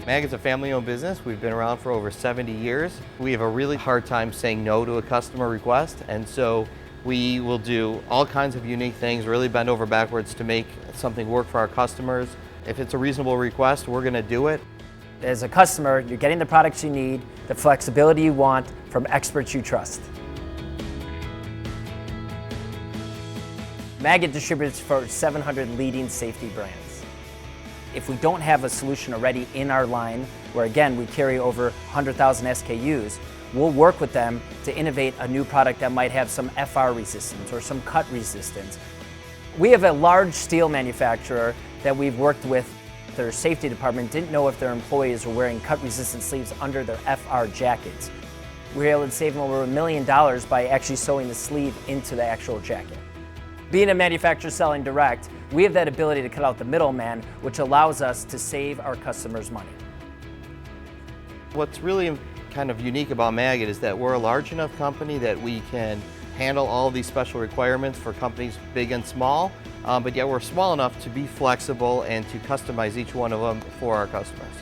Magid's a family-owned business. We've been around for over 70 years. We have a really hard time saying no to a customer request, and so we will do all kinds of unique things, really bend over backwards to make something work for our customers. If it's a reasonable request, we're going to do it. As a customer, you're getting the products you need, the flexibility you want from experts you trust. Magid distributes for 700 leading safety brands. If we don't have a solution already in our line, where again we carry over 100,000 SKUs, we'll work with them to innovate a new product that might have some FR resistance or some cut resistance. We have a large steel manufacturer that we've worked with. Their safety department didn't know if their employees were wearing cut resistant sleeves under their FR jackets. We were able to save them over $1 million by actually sewing the sleeve into the actual jacket. Being a manufacturer selling direct, we have that ability to cut out the middleman, which allows us to save our customers money. What's really kind of unique about Magid is that we're a large enough company that we can handle all these special requirements for companies big and small, but yet we're small enough to be flexible and to customize each one of them for our customers.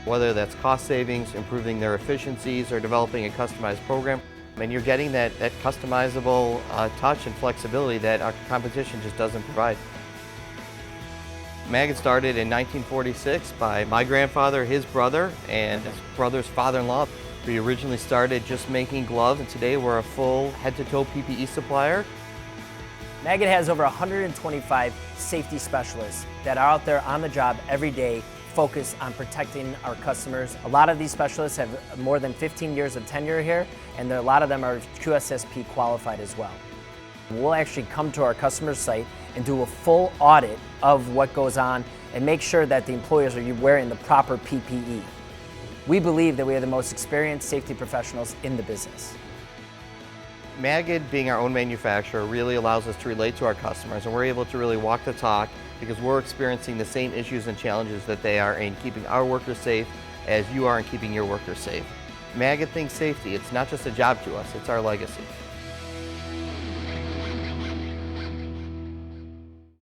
Whether that's cost savings, improving their efficiencies, or developing a customized program, and you're getting that customizable touch and flexibility that our competition just doesn't provide. Magid started in 1946 by my grandfather, his brother, and his brother's father-in-law. We originally started just making gloves, and today we're a full head-to-toe PPE supplier. Magid has over 125 safety specialists that are out there on the job every day, focused on protecting our customers. A lot of these specialists have more than 15 years of tenure here, and a lot of them are QSSP qualified as well. We'll actually come to our customer site and do a full audit of what goes on and make sure that the employees are wearing the proper PPE. We believe that we are the most experienced safety professionals in the business. Magid, being our own manufacturer, really allows us to relate to our customers, and we're able to really walk the talk because we're experiencing the same issues and challenges that they are in keeping our workers safe as you are in keeping your workers safe. Magid thinks safety, it's not just a job to us, it's our legacy.